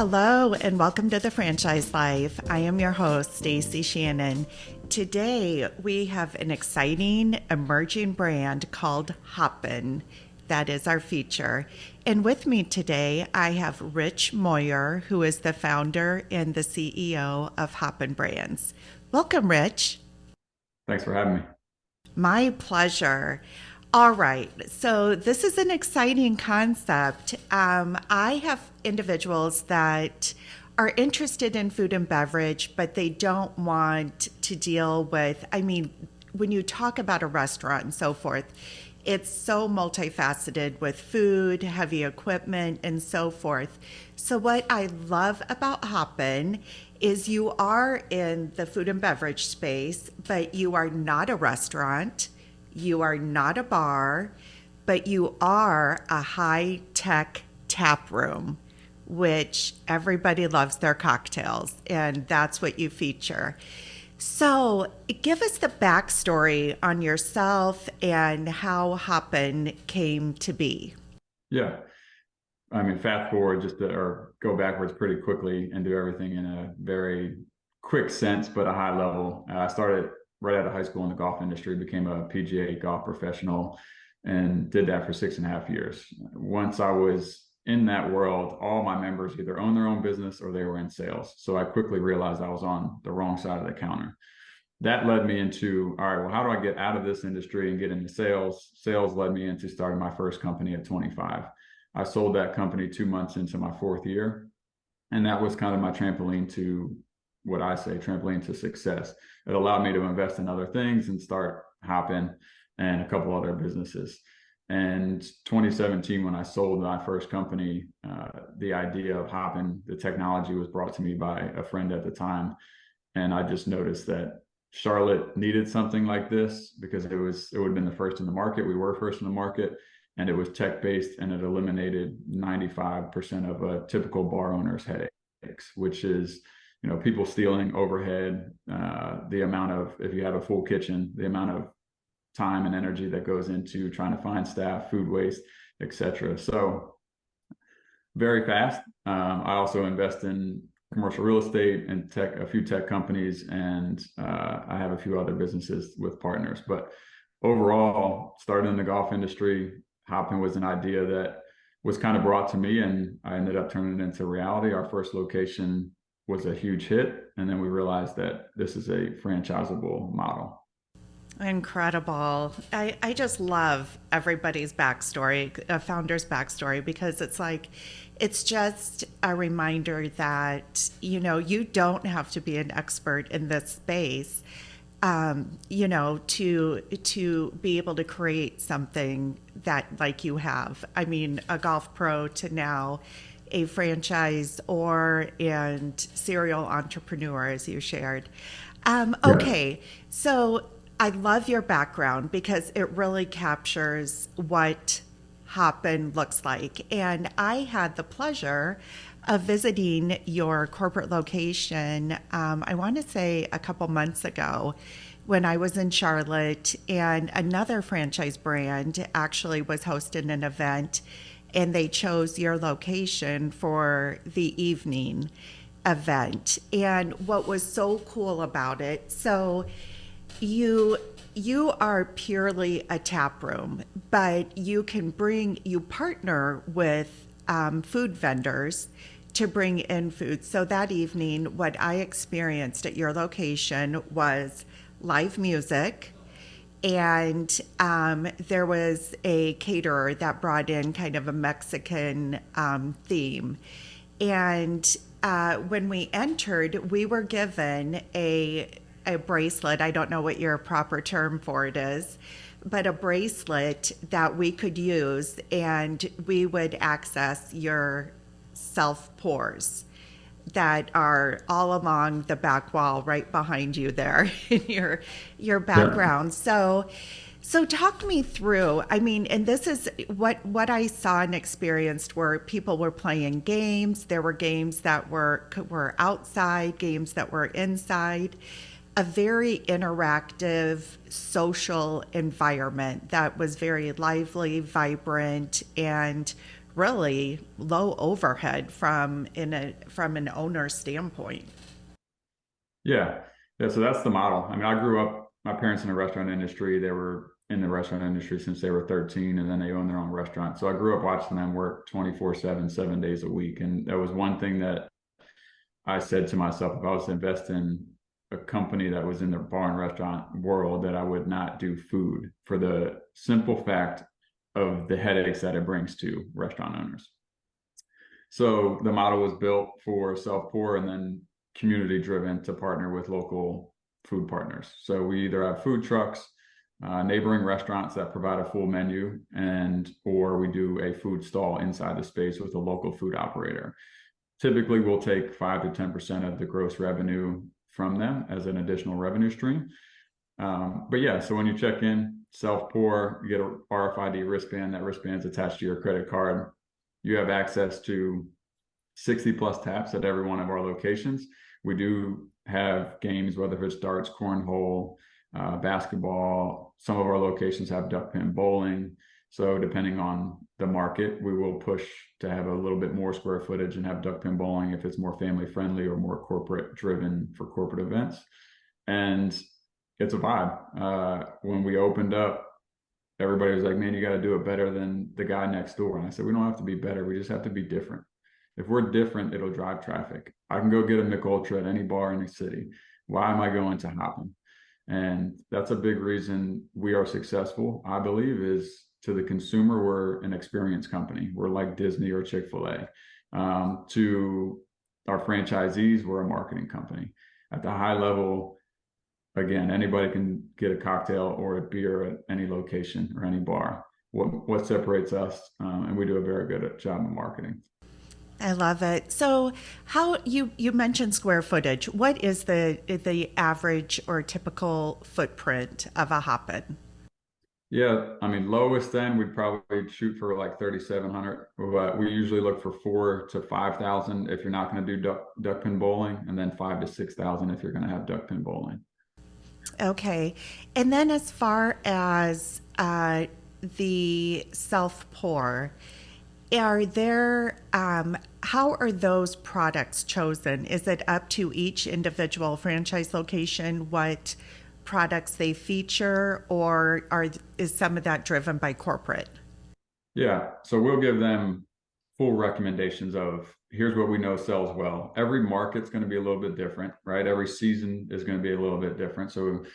Hello, and welcome to the Franchise Life. I am your host, Stacie Shannon. Today, we have an exciting emerging brand called Hoppin. That is our feature. And with me today, I have Rich Moyer, who is the founder and the CEO of Hoppin Brands. Welcome, Rich. Thanks for having me. My pleasure. All right, so this is an exciting concept. I have individuals that are interested in food and beverage, but they don't want to deal with, when you talk about a restaurant and so forth, it's so multifaceted with food, heavy equipment, and so forth. So what I love about Hoppin is you are in the food and beverage space, but you are not a restaurant. You are not a bar, but you are a high-tech tap room, which everybody loves their cocktails, and that's what you feature. So give us the backstory on yourself and how Hoppin came to be. Yeah. Fast forward or go backwards pretty quickly and do everything in a very quick sense, but a high level. I started right out of high school in the golf industry, became a PGA golf professional, and did that for 6.5 years. Once I was in that world, all my members either owned their own business or they were in sales. So I quickly realized I was on the wrong side of the counter. That led me into, all right, well, how do I get out of this industry and get into sales? Sales led me into starting my first company at 25. I sold that company 2 months into my fourth year. And that was kind of my trampoline to what I say, trampoline to success. It allowed me to invest in other things and start Hoppin and a couple other businesses. And 2017, when I sold my first company, the idea of Hoppin, the technology was brought to me by a friend at the time. And I just noticed that Charlotte needed something like this because it would have been the first in the market. We were first in the market, and it was tech-based, and it eliminated 95% of a typical bar owner's headaches, which is, people stealing overhead, the amount of, if you have a full kitchen, the amount of time and energy that goes into trying to find staff, food waste, etc. So very fast. I also invest in commercial real estate and tech, a few tech companies, and I have a few other businesses with partners. But overall, started in the golf industry, Hoppin was an idea that was kind of brought to me, and I ended up turning it into reality. Our first location was a huge hit, and then we realized that this is a franchisable model. Incredible. I just love everybody's backstory, a founder's backstory, because it's just a reminder that, you don't have to be an expert in this space, to be able to create something that like you have. A golf pro to now a franchise and serial entrepreneur, as you shared. Yeah. Okay, so I love your background because it really captures what Hoppin looks like. And I had the pleasure of visiting your corporate location, I want to say a couple months ago when I was in Charlotte, and another franchise brand actually was hosting an event, and they chose your location for the evening event. And what was so cool about it, so you are purely a tap room, but you partner with food vendors to bring in food. So that evening, what I experienced at your location was live music, and there was a caterer that brought in kind of a Mexican theme. And when we entered, we were given a bracelet. I don't know what your proper term for it is, but a bracelet that we could use, and we would access your self pours that are all along the back wall right behind you there in your Yeah. background. So talk me through, and this is what I saw and experienced, where people were playing games. There were games that were outside, games that were inside, a very interactive social environment that was very lively, vibrant, and really low overhead from an owner standpoint. Yeah. Yeah. So that's the model. I mean, I grew up, my parents in the restaurant industry, they were in the restaurant industry since they were 13, and then they owned their own restaurant. So I grew up watching them work 24/7, 7 days a week. And that was one thing that I said to myself, if I was to invest in a company that was in the bar and restaurant world, that I would not do food, for the simple fact of the headaches that it brings to restaurant owners. So the model was built for self-pour and then community driven to partner with local food partners. So we either have food trucks, neighboring restaurants that provide a full menu, or we do a food stall inside the space with a local food operator. Typically, we'll take 5 to 10% of the gross revenue from them as an additional revenue stream. But yeah, so when you check in, self-pour, you get a RFID wristband. That wristband's attached to your credit card. You have access to 60 plus taps at every one of our locations. We do have games, whether it's darts, cornhole, basketball. Some of our locations have duck pin bowling. So depending on the market, we will push to have a little bit more square footage and have duck pin bowling if it's more family friendly or more corporate driven for corporate events. And it's a vibe. When we opened up, everybody was like, man, you got to do it better than the guy next door. And I said, we don't have to be better. We just have to be different. If we're different, it'll drive traffic. I can go get a McUltra at any bar in the city. Why am I going to Hoppin? And that's a big reason we are successful, I believe, is to the consumer, we're an experience company. We're like Disney or Chick-fil-A. To our franchisees, we're a marketing company. At the high level, again, anybody can get a cocktail or a beer at any location or any bar. What separates us, and we do a very good job of marketing. I love it. So, how you mentioned square footage? What is the average or typical footprint of a Hoppin? Yeah, I mean, lowest end we'd probably shoot for like 3,700, but we usually look for 4 to 5,000 if you're not going to do duck pin bowling, and then 5 to 6,000 if you're going to have duck pin bowling. Okay, and then as far as the self pour, are there how are those products chosen? Is it up to each individual franchise location what products they feature, or is some of that driven by corporate? Yeah, so we'll give them full recommendations of here's what we know sells well. Every market's going to be a little bit different, right? Every season is going to be a little bit different. So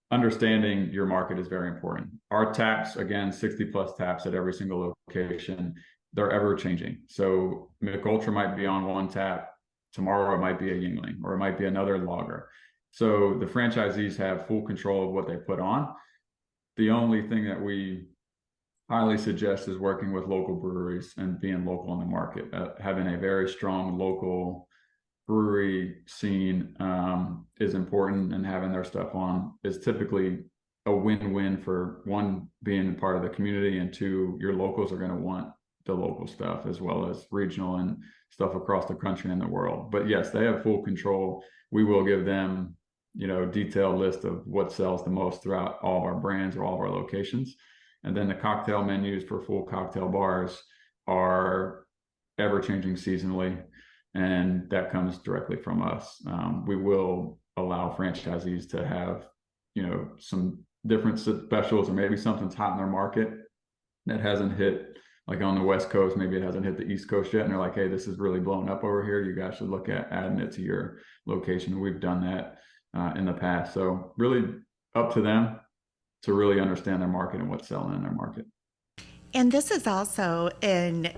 understanding your market is very important. Our taps, again, 60 plus taps at every single location, they're ever changing. So McUltra might be on one tap, tomorrow it might be a Yingling, or it might be another lager. So the franchisees have full control of what they put on. The only thing that we highly suggest is working with local breweries and being local in the market. Having a very strong local brewery scene is important, and having their stuff on is typically a win-win for one, being part of the community, and two, your locals are going to want the local stuff as well as regional and stuff across the country and the world. But yes, they have full control. We will give them, detailed list of what sells the most throughout all of our brands or all of our locations. And then the cocktail menus for full cocktail bars are ever changing seasonally, and that comes directly from us. We will allow franchisees to have, some different specials, or maybe something's hot in their market that hasn't hit, like on the West Coast, maybe it hasn't hit the East Coast yet, and they're like, hey, this is really blown up over here. You guys should look at adding it to your location. We've done that in the past. So really up to them to really understand their market and what's selling in their market. And this is also an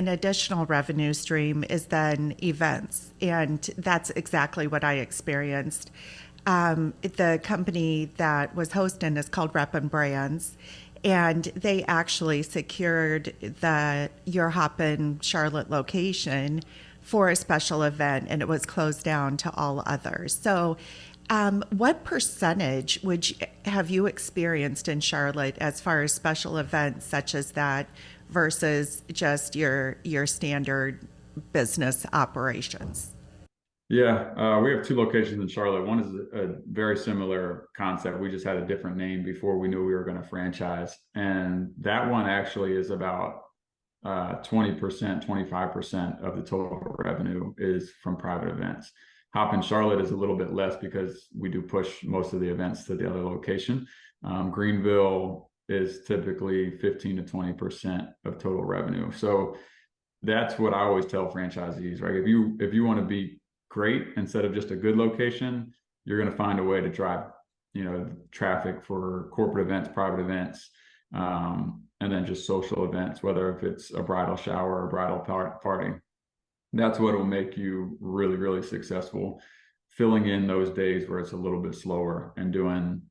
additional revenue stream is then events. And that's exactly what I experienced. The company that was hosting is called Hoppin Brands. And they actually secured your Hoppin Charlotte location for a special event, and it was closed down to all others. So what percentage have you experienced in Charlotte as far as special events such as that versus just your standard business operations? Yeah, we have 2 locations in Charlotte. One is a very similar concept. We just had a different name before we knew we were going to franchise. And that one actually is about 20%, 25% of the total revenue is from private events. Hop in Charlotte is a little bit less because we do push most of the events to the other location. Greenville is typically 15 to 20% of total revenue. So that's what I always tell franchisees, right? If you want to be great instead of just a good location, you're going to find a way to drive, traffic for corporate events, private events, and then just social events, whether if it's a bridal shower or a bridal party. That's what will make you really, really successful, filling in those days where it's a little bit slower and doing,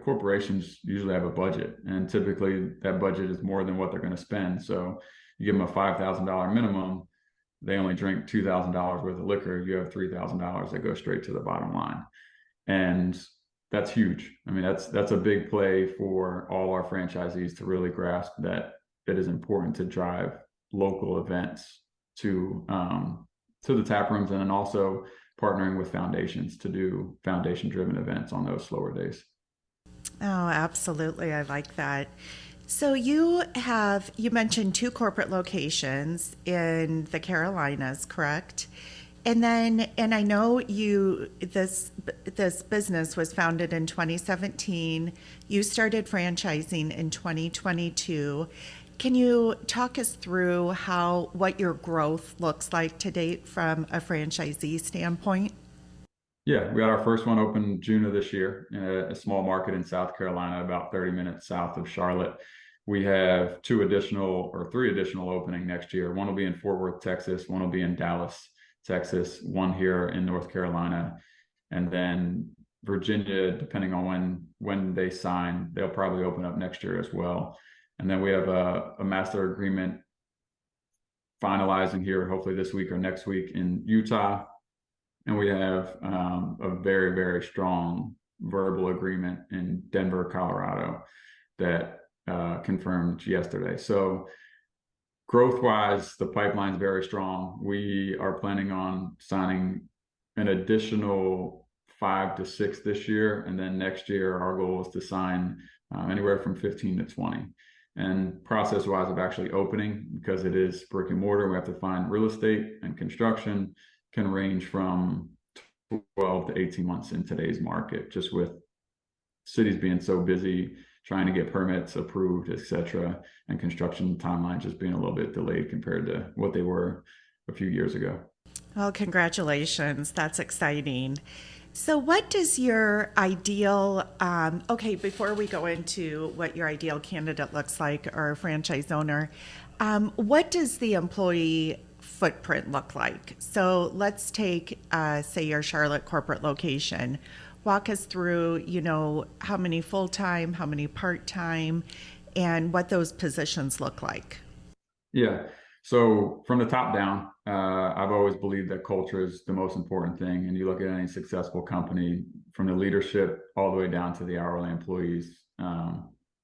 corporations usually have a budget, and typically that budget is more than what they're going to spend. So you give them a $5,000 minimum, they only drink $2,000 worth of liquor. You have $3,000 that goes straight to the bottom line. And that's huge. I mean, that's a big play for all our franchisees to really grasp that it is important to drive local events to the tap rooms, and then also partnering with foundations to do foundation-driven events on those slower days. Oh, absolutely. I like that. So you mentioned 2 corporate locations in the Carolinas, correct? And I know this business was founded in 2017. You started franchising in 2022. Can you talk us through what your growth looks like to date from a franchisee standpoint? Yeah, we got our first one open June of this year in a small market in South Carolina, about 30 minutes south of Charlotte. We have 3 additional opening next year. One will be in Fort Worth, Texas. One will be in Dallas, Texas. One here in North Carolina. And then Virginia, depending on when they sign, they'll probably open up next year as well. And then we have a master agreement finalizing here, hopefully this week or next week, in Utah. And we have a very, very strong verbal agreement in Denver, Colorado that confirmed yesterday. So growth-wise, the pipeline is very strong. We are planning on signing an additional 5 to 6 this year. And then next year, our goal is to sign anywhere from 15 to 20. And process-wise of actually opening, because it is brick and mortar, we have to find real estate, and construction can range from 12 to 18 months in today's market, just with cities being so busy trying to get permits approved, etc., and construction timeline just being a little bit delayed compared to what they were a few years ago. Well, congratulations. That's exciting. So what does your ideal, before we go into what your ideal candidate looks like, or a franchise owner, what does the employee footprint look like? So let's take, say, your Charlotte corporate location. Walk us through, how many full-time, how many part-time, and what those positions look like. Yeah. So from the top down, I've always believed that culture is the most important thing. And you look at any successful company, from the leadership all the way down to the hourly employees,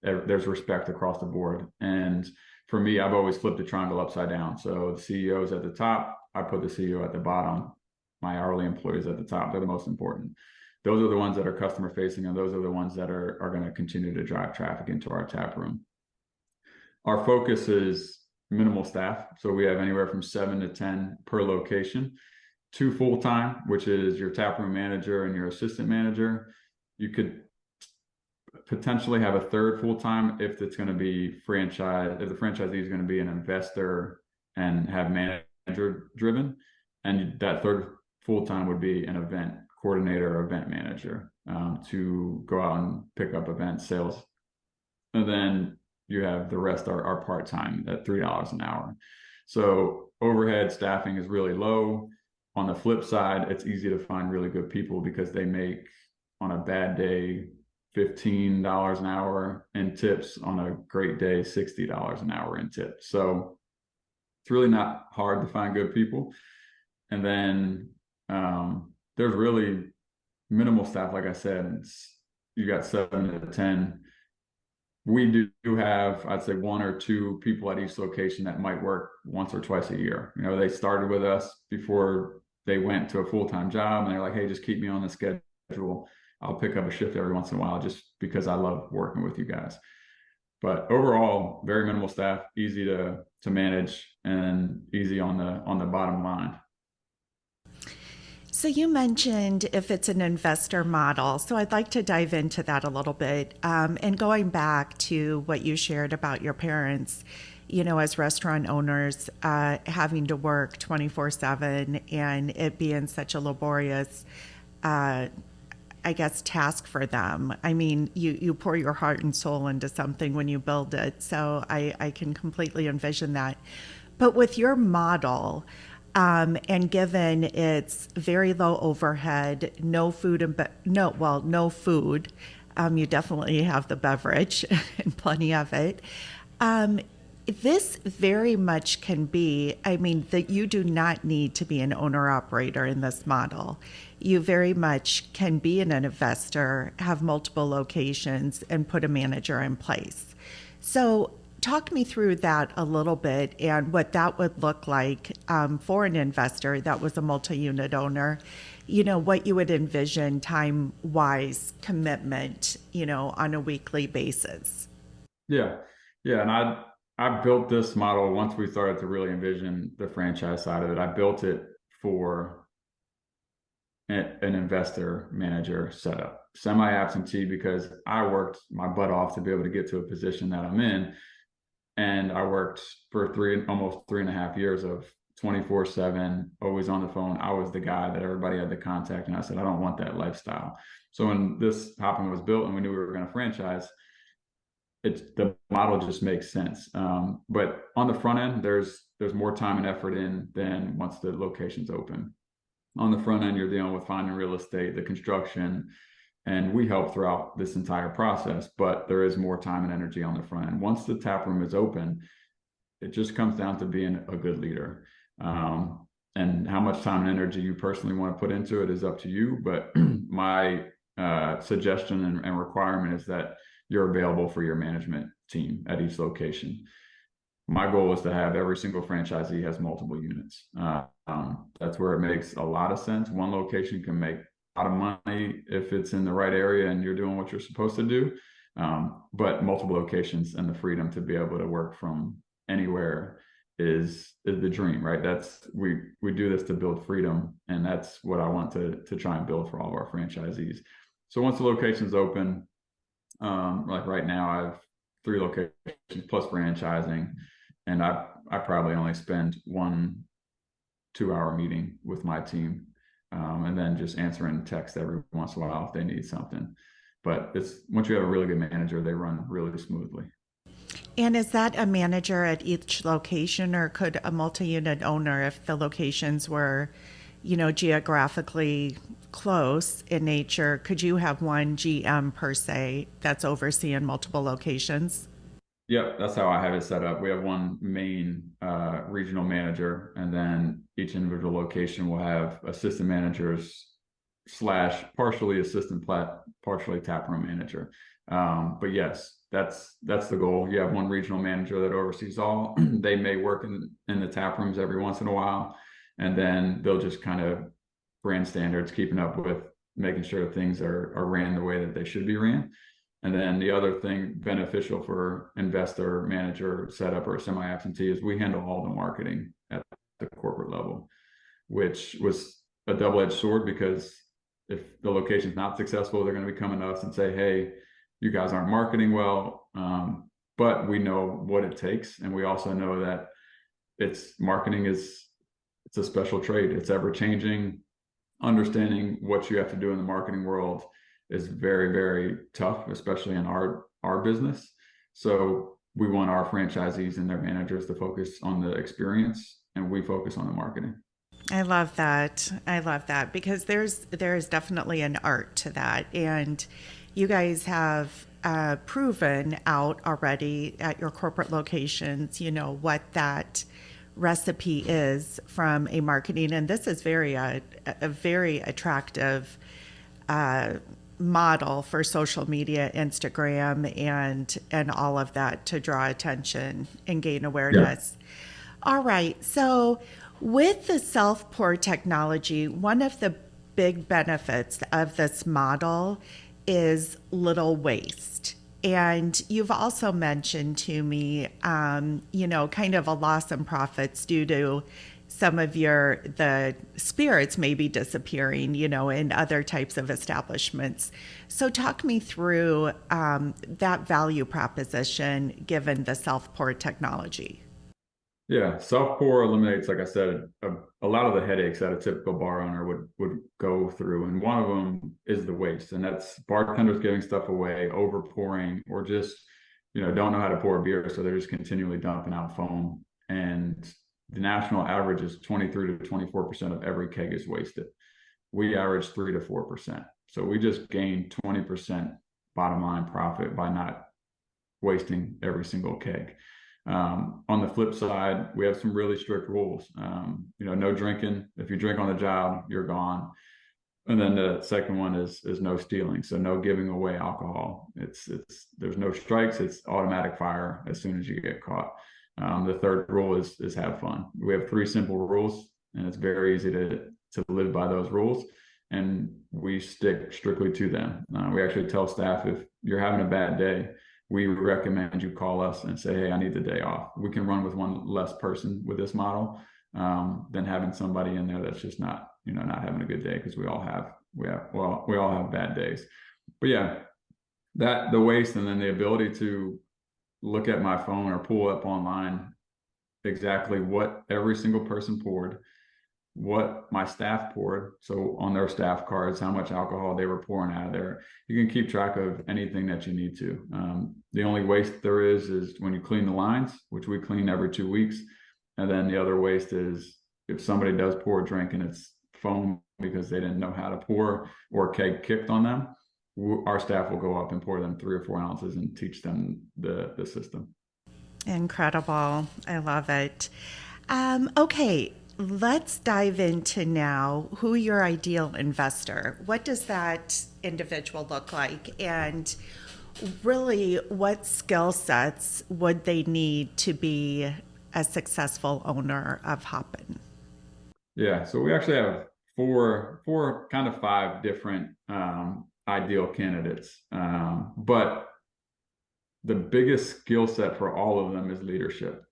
there's respect across the board. And for me, I've always flipped the triangle upside down. So the CEO is at the top, I put the CEO at the bottom, my hourly employees at the top. They're the most important. Those are the ones that are customer facing, and those are the ones that are going to continue to drive traffic into our tap room. Our focus is minimal staff. So we have anywhere from 7 to 10 per location. 2 full-time, which is your taproom manager and your assistant manager. You could potentially have a 3rd full-time if it's going to be if the franchisee is going to be an investor and have manager driven. And that 3rd full-time would be an event coordinator or event manager to go out and pick up event sales. And then you have the rest are part-time at $3 an hour. So overhead staffing is really low. On the flip side, it's easy to find really good people because they make, on a bad day, $15 an hour in tips. On a great day, $60 an hour in tips. So it's really not hard to find good people. And then there's really minimal staff. Like I said, you got 7 to 10. We do have, I'd say, 1 or 2 people at each location that might work once or twice a year. They started with us before they went to a full-time job, and they're like, hey, just keep me on the schedule. I'll pick up a shift every once in a while just because I love working with you guys. But overall, very minimal staff, easy to manage, and easy on the bottom line. So you mentioned if it's an investor model. So I'd like to dive into that a little bit. And going back to what you shared about your parents, as restaurant owners, having to work 24/7 and it being such a laborious, I guess, task for them. I mean, you pour your heart and soul into something when you build it. So I can completely envision that. But with your model, and given it's very low overhead, no food no food. You definitely have the beverage and plenty of it. Um, this very much can be, I mean, that you do not need to be an owner operator in this model. You very much can be an investor, have multiple locations, and put a manager in place. So, talk me through that a little bit and what that would look like for an investor that was a multi unit owner. What you would envision time wise commitment, on a weekly basis. Yeah. Yeah. And I built this model once we started to really envision the franchise side of it. I built it for an investor manager setup, semi-absentee, because I worked my butt off to be able to get to a position that I'm in. And I worked for almost 3.5 years of 24/7, always on the phone. I was the guy that everybody had to contact. And I said, I don't want that lifestyle. So when this Hoppin was built and we knew we were going to franchise, the model just makes sense. But on the front end, there's more time and effort in than once the location's open. On the front end, you're dealing with finding real estate, the construction, and we help throughout this entire process, but there is more time and energy on the front end. Once the tap room is open, it just comes down to being a good leader. And how much time and energy you personally want to put into it is up to you. But my suggestion and requirement is that you're available for your management team at each location. My goal is to have every single franchisee has multiple units. That's where it makes a lot of sense. One location can make a lot of money if it's in the right area and you're doing what you're supposed to do. But multiple locations and the freedom to be able to work from anywhere is the dream, right? We do this to build freedom, and that's what I want to try and build for all of our franchisees. So once the location's open, like right now, I have 3 locations plus franchising, and I probably only spend 1 2-hour meeting with my team, and then just answering text every once in a while if they need something. But once you have a really good manager, they run really smoothly. And is that a manager at each location, or could a multi-unit owner, if the locations were, geographically close in nature, could you have one GM per se that's overseeing multiple locations? Yep, that's how I have it set up. We have one main regional manager, and then each individual location will have assistant managers / partially assistant partially taproom manager. But yes, that's the goal. You have one regional manager that oversees all. They may work in the tap rooms every once in a while, and then they'll just kind of brand standards, keeping up with making sure things are ran the way that they should be ran. And then the other thing beneficial for investor manager setup or semi-absentee is we handle all the marketing at the corporate level, which was a double-edged sword, because if the location's not successful, they're going to be coming to us and say, hey, you guys aren't marketing well. But we know what it takes. And we also know that marketing it's a special trade. It's ever changing. Understanding what you have to do in the marketing world is very, very tough, especially in our business. So we want our franchisees and their managers to focus on the experience, and we focus on the marketing. I love that. I love that, because there's definitely an art to that. And you guys have proven out already at your corporate locations, what that recipe is from a marketing. And this is a very attractive model for social media, Instagram, and all of that to draw attention and gain awareness. Yeah. All right. So with the self-pour technology, one of the big benefits of this model is little waste. And you've also mentioned to me, kind of a loss in profits due to some of the spirits maybe disappearing, in other types of establishments. So talk me through that value proposition given the self-pour technology. Yeah, self pour eliminates, like I said, a lot of the headaches that a typical bar owner would go through, and one of them is the waste, and that's bartenders giving stuff away, over pouring, or just don't know how to pour a beer, so they're just continually dumping out foam. And the national average is 23 to 24% of every keg is wasted. We average 3 to 4%, so we just gain 20% bottom line profit by not wasting every single keg. On the flip side, we have some really strict rules. No drinking. If you drink on the job, you're gone. And then the second one is no stealing. So no giving away alcohol. There's no strikes. It's automatic fire as soon as you get caught. The third rule is have fun. We have 3 simple rules, and it's very easy to live by those rules. And we stick strictly to them. We actually tell staff, if you're having a bad day, we recommend you call us and say, hey, I need the day off. We can run with one less person with this model than having somebody in there that's just not having a good day, because we all have bad days. But yeah, the waste, and then the ability to look at my phone or pull up online exactly what every single person poured, what my staff poured, so on their staff cards, how much alcohol they were pouring out of there. You can keep track of anything that you need to. The only waste there is when you clean the lines, which we clean every 2 weeks. And then the other waste is if somebody does pour a drink and it's foam because they didn't know how to pour, or keg kicked on them, our staff will go up and pour them 3 or 4 ounces and teach them the system. Incredible. I love it. Okay. Let's dive into now who your ideal investor. What does that individual look like? And really, what skill sets would they need to be a successful owner of Hoppin? Yeah, so we actually have four kind of 5 different ideal candidates. But the biggest skill set for all of them is leadership.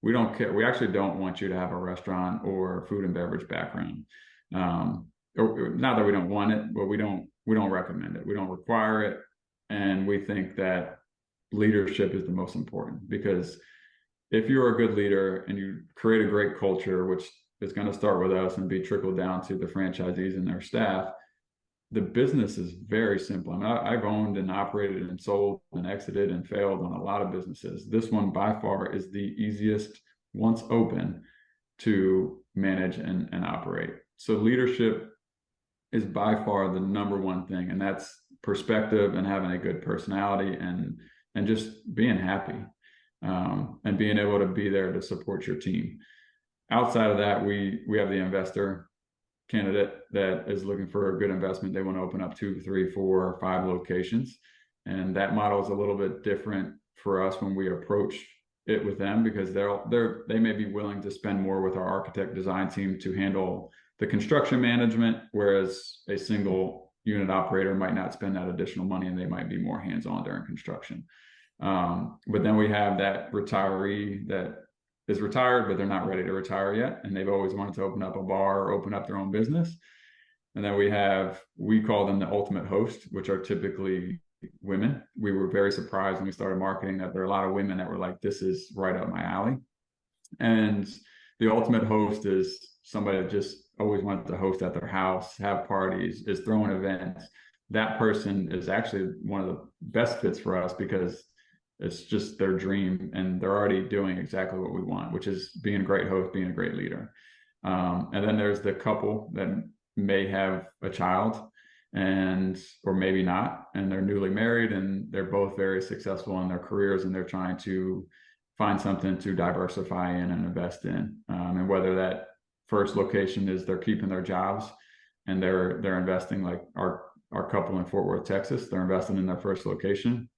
We don't care. We actually don't want you to have a restaurant or food and beverage background. Not that we don't want it, but we don't recommend it. We don't require it. And we think that leadership is the most important, because if you're a good leader and you create a great culture, which is going to start with us and be trickled down to the franchisees and their staff, the business is very simple. I mean, I've owned and operated and sold and exited and failed on a lot of businesses. This one by far is the easiest, once open, to manage and operate. So leadership is by far the number one thing, and that's perspective and having a good personality and just being happy and being able to be there to support your team. Outside of that, we have the investor candidate that is looking for a good investment. They want to open up 2, 3, 4, 5 locations. And that model is a little bit different for us when we approach it with them, because they may be willing to spend more with our architect design team to handle the construction management, whereas a single unit operator might not spend that additional money, and they might be more hands-on during construction. But then we have that retiree that is retired, but they're not ready to retire yet, and they've always wanted to open up a bar or open up their own business. And then we call them the ultimate host, which are typically women. We were very surprised when we started marketing that there are a lot of women that were like, this is right up my alley. And the ultimate host is somebody that just always wanted to host at their house, have parties, is throwing events. That person is actually one of the best fits for us, because it's just their dream, and they're already doing exactly what we want, which is being a great host, being a great leader. And then there's the couple that may have a child or maybe not, and they're newly married, and they're both very successful in their careers, and they're trying to find something to diversify in and invest in. And whether that first location is they're keeping their jobs and they're investing, like our couple in Fort Worth, Texas, they're investing in their first location.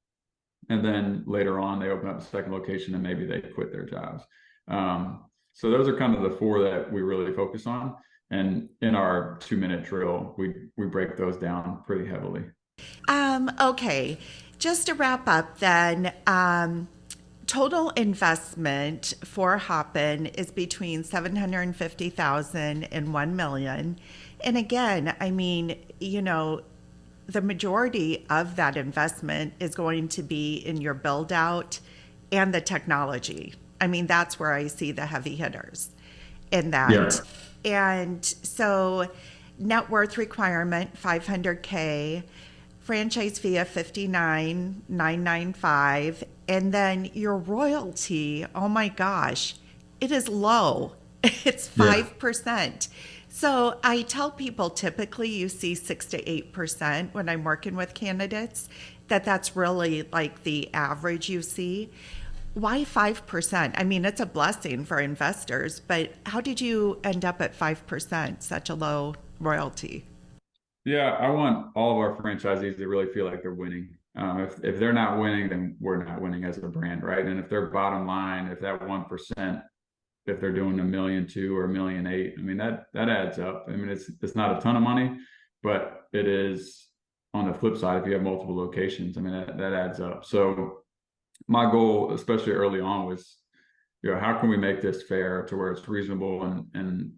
And then later on, they open up a second location and maybe they quit their jobs. So those are kind of the 4 that we really focus on. And in our 2-minute drill, we break those down pretty heavily. Okay. just to wrap up then, total investment for Hoppin is between $750,000 and $1 million. And again, I mean, the majority of that investment is going to be in your build out and the technology. I mean, that's where I see the heavy hitters in that. Yeah. And so net worth requirement, $500K, franchise fee of $59,995, and then your royalty, oh my gosh, it is low. It's 5%. So I tell people typically you see 6 to 8% when I'm working with candidates, that's really like the average you see. Why 5%? I mean, it's a blessing for investors, but how did you end up at 5%, such a low royalty? Yeah, I want all of our franchisees to really feel like they're winning. If they're not winning, then we're not winning as a brand, right? And if their bottom line, if that 1%, if they're doing $1.2 million or $1.8 million, I mean that adds up. I mean it's not a ton of money, but it is on the flip side. If you have multiple locations, I mean that adds up. So my goal, especially early on, was how can we make this fair to where it's reasonable and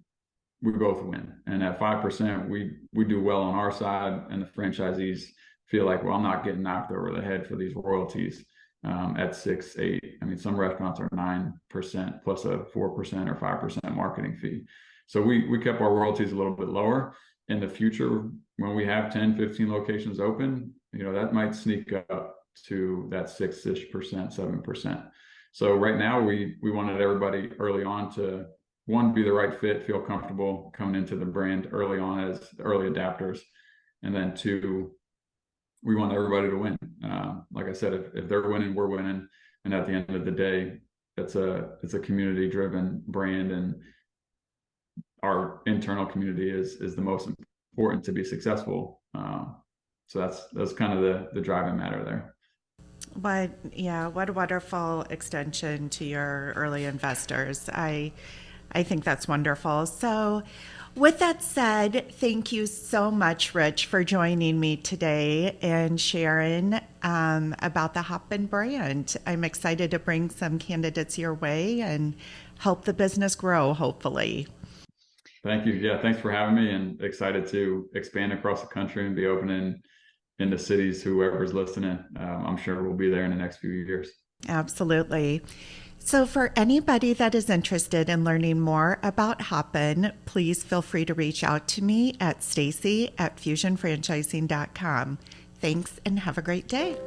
we both win. And at 5%, we do well on our side, and the franchisees feel like, well, I'm not getting knocked over the head for these royalties at 6, 8. I mean, some restaurants are 9% plus a 4% or 5% marketing fee. So we kept our royalties a little bit lower. In the future, when we have 10, 15 locations open, that might sneak up to that 6-ish percent, 7%. So right now we wanted everybody early on to, one, be the right fit, feel comfortable coming into the brand early on as early adapters. And then two, we want everybody to win. Like I said, if they're winning, we're winning. And at the end of the day, it's a community driven brand, and our internal community is the most important to be successful. So that's kind of the driving matter there. What a wonderful extension to your early investors. I think that's wonderful. So with that said, thank you so much, Rich, for joining me today and sharing about the Hoppin brand. I'm excited to bring some candidates your way and help the business grow, hopefully. Thank you. Yeah, thanks for having me, and excited to expand across the country and be opening in the cities. Whoever's listening, I'm sure we'll be there in the next few years. Absolutely. So for anybody that is interested in learning more about Hoppin, please feel free to reach out to me at Stacie@fusionfranchising.com. Thanks and have a great day.